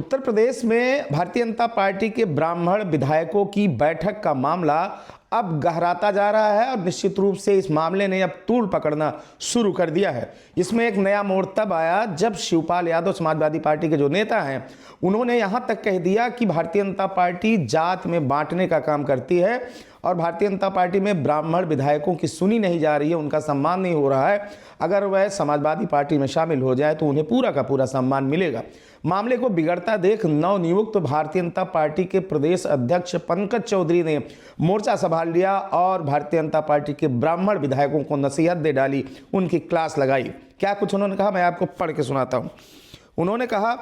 उत्तर प्रदेश में भारतीय जनता पार्टी के ब्राह्मण विधायकों की बैठक का मामला अब गहराता जा रहा है और निश्चित रूप से इस मामले ने अब तूल पकड़ना शुरू कर दिया है। इसमें एक नया मोड़ तब आया जब शिवपाल यादव समाजवादी पार्टी के जो नेता हैं उन्होंने यहां तक कह दिया कि भारतीय जनता पार्टी जात में बांटने का काम करती है और भारतीय जनता पार्टी में ब्राह्मण विधायकों की सुनी नहीं जा रही है, उनका सम्मान नहीं हो रहा है। अगर वह समाजवादी पार्टी में शामिल हो जाए तो उन्हें पूरा का पूरा सम्मान मिलेगा। मामले को बिगड़ता देख नवनियुक्त भारतीय जनता पार्टी के प्रदेश अध्यक्ष पंकज चौधरी ने मोर्चा संभाल लिया और भारतीय जनता पार्टी के ब्राह्मण विधायकों को नसीहत दे डाली, उनकी क्लास लगाई। क्या कुछ उन्होंने कहा, मैं आपको पढ़ के सुनाता हूं। उन्होंने कहा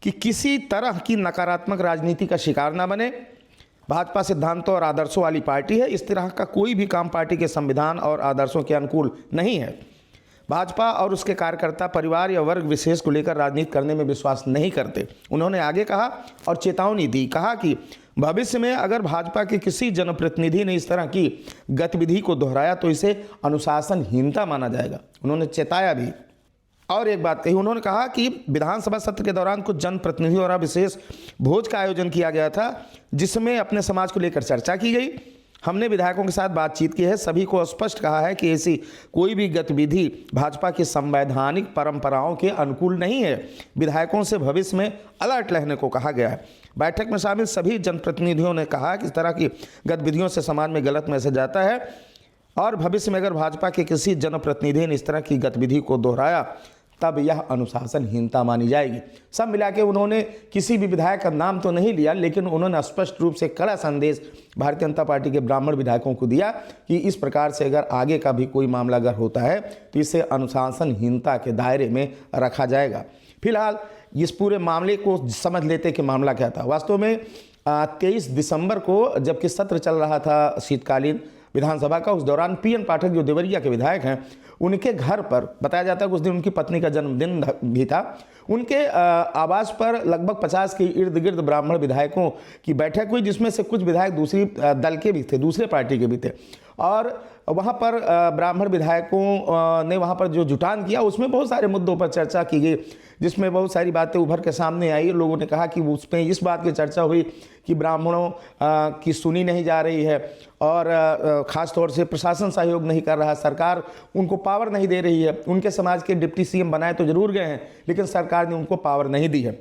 कि किसी तरह की नकारात्मक राजनीति का शिकार न बने। भाजपा सिद्धांतों और आदर्शों वाली पार्टी है। इस तरह का कोई भी काम पार्टी के संविधान और आदर्शों के अनुकूल नहीं है। भाजपा और उसके कार्यकर्ता परिवार या वर्ग विशेष को लेकर राजनीति करने में विश्वास नहीं करते। उन्होंने आगे कहा और चेतावनी दी, कहा कि भविष्य में अगर भाजपा के किसी जनप्रतिनिधि ने इस तरह की गतिविधि को दोहराया तो इसे अनुशासनहीनता माना जाएगा। उन्होंने चेताया भी और एक बात कही। उन्होंने कहा कि विधानसभा सत्र के दौरान कुछ जनप्रतिनिधियों द्वारा विशेष भोज का आयोजन किया गया था जिसमें अपने समाज को लेकर चर्चा की गई। हमने विधायकों के साथ बातचीत की है, सभी को स्पष्ट कहा है कि ऐसी कोई भी गतिविधि भाजपा की संवैधानिक परंपराओं के अनुकूल नहीं है। विधायकों से भविष्य में अलर्ट रहने को कहा गया है। बैठक में शामिल सभी जनप्रतिनिधियों ने कहा कि इस तरह की गतिविधियों से समाज में गलत मैसेज आता है और भविष्य में अगर भाजपा के किसी जनप्रतिनिधि ने इस तरह की गतिविधि को दोहराया तब यह अनुशासनहीनता मानी जाएगी। सब मिला के उन्होंने किसी भी विधायक का नाम तो नहीं लिया, लेकिन उन्होंने स्पष्ट रूप से कड़ा संदेश भारतीय जनता पार्टी के ब्राह्मण विधायकों को दिया कि इस प्रकार से अगर आगे का भी कोई मामला अगर होता है तो इसे अनुशासनहीनता के दायरे में रखा जाएगा। फिलहाल इस पूरे मामले को समझ लेते कि मामला क्या था। वास्तव में 23 दिसंबर को जबकि सत्र चल रहा था शीतकालीन विधानसभा का, उस दौरान पीएन पाठक जो देवरिया के विधायक हैं उनके घर पर बताया जाता है कि उस दिन उनकी पत्नी का जन्मदिन भी था। उनके आवास पर लगभग 50 के इर्द गिर्द ब्राह्मण विधायकों की बैठक हुई जिसमें से कुछ विधायक दूसरी दल के भी थे, दूसरे पार्टी के भी थे और वहाँ पर ब्राह्मण विधायकों ने वहाँ पर जो जुटान किया उसमें बहुत सारे मुद्दों पर चर्चा की गई जिसमें बहुत सारी बातें उभर के सामने आई। लोगों ने कहा कि उसमें इस बात की चर्चा हुई कि ब्राह्मणों की सुनी नहीं जा रही है और ख़ास तौर से प्रशासन सहयोग नहीं कर रहा, सरकार उनको पावर नहीं दे रही है। उनके समाज के डिप्टी सीएम बनाए तो जरूर गए हैं लेकिन सरकार ने उनको पावर नहीं दी है।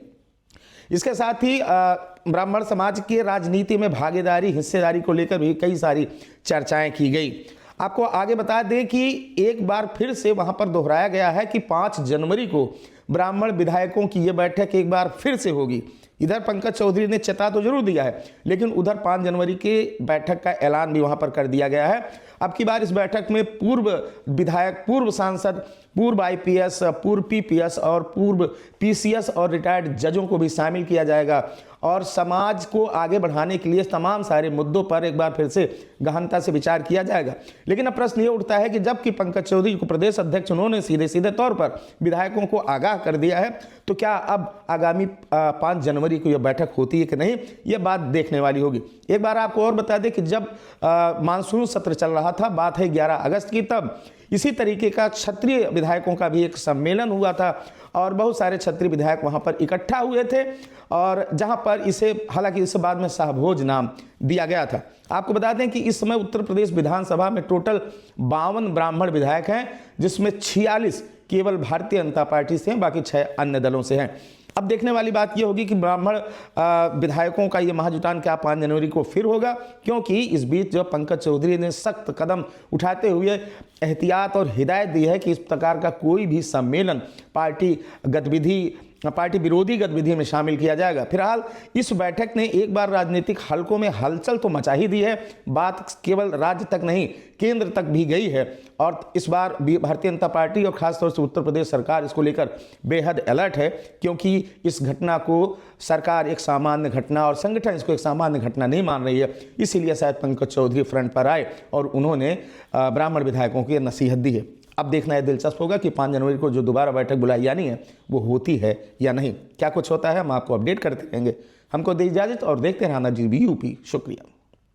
इसके साथ ही ब्राह्मण समाज के राजनीति में भागीदारी हिस्सेदारी को लेकर भी कई सारी चर्चाएं की गई। आपको आगे बता दें कि एक बार फिर से वहां पर दोहराया गया है कि 5 जनवरी को ब्राह्मण विधायकों की यह बैठक एक बार फिर से होगी। इधर पंकज चौधरी ने चेता तो जरूर दिया है लेकिन उधर 5 जनवरी के बैठक का ऐलान भी वहां पर कर दिया गया है। अब की बार इस बैठक में पूर्व विधायक, पूर्व सांसद, पूर्व आईपीएस, पूर्व पीपीएस और पूर्व पीसीएस और रिटायर्ड जजों को भी शामिल किया जाएगा और समाज को आगे बढ़ाने के लिए तमाम सारे मुद्दों पर एक बार फिर से गहनता से विचार किया जाएगा। लेकिन अब प्रश्न ये उठता है कि जबकि पंकज चौधरी को प्रदेश अध्यक्ष उन्होंने सीधे सीधे तौर पर विधायकों को आगाह कर दिया है तो क्या अब आगामी 5 जनवरी को यह बैठक होती है कि नहीं, यह बात देखने वाली होगी। एक बार आपको और बता दें कि जब मानसून सत्र चल रहा था, बात है 11 अगस्त की, तब इसी तरीके का क्षत्रिय विधायकों का भी एक सम्मेलन हुआ था और बहुत सारे क्षत्रिय विधायक वहां पर इकट्ठा हुए थे और जहां पर इसे, हालांकि इसे बाद में शाहभोज नाम दिया गया था। आपको बता दें कि इस समय उत्तर प्रदेश विधानसभा में टोटल 52 ब्राह्मण विधायक हैं जिसमें 46 केवल भारतीय जनता पार्टी से हैं, बाकी 6 अन्य दलों से हैं। अब देखने वाली बात यह होगी कि ब्राह्मण विधायकों का ये महाजुटान क्या 5 जनवरी को फिर होगा, क्योंकि इस बीच जो पंकज चौधरी ने सख्त कदम उठाते हुए एहतियात और हिदायत दी है कि इस प्रकार का कोई भी सम्मेलन पार्टी विरोधी गतिविधि में शामिल किया जाएगा। फिलहाल इस बैठक ने एक बार राजनीतिक हलकों में हलचल तो मचा ही दी है। बात केवल राज्य तक नहीं, केंद्र तक भी गई है और इस बार भारतीय जनता पार्टी और खासतौर से उत्तर प्रदेश सरकार इसको लेकर बेहद अलर्ट है, क्योंकि इस घटना को सरकार एक सामान्य घटना और संगठन इसको एक सामान्य घटना नहीं मान रही है। इसीलिए शायद पंकज चौधरी फ्रंट पर आए और उन्होंने ब्राह्मण विधायकों की नसीहत दी है। अब देखना है, दिलचस्प होगा कि 5 जनवरी को जो दोबारा बैठक बुलाई जानी है वो होती है या नहीं। क्या कुछ होता है हम आपको अपडेट करते रहेंगे। हमको दे इजाजत और देखते रहना GBUP। शुक्रिया।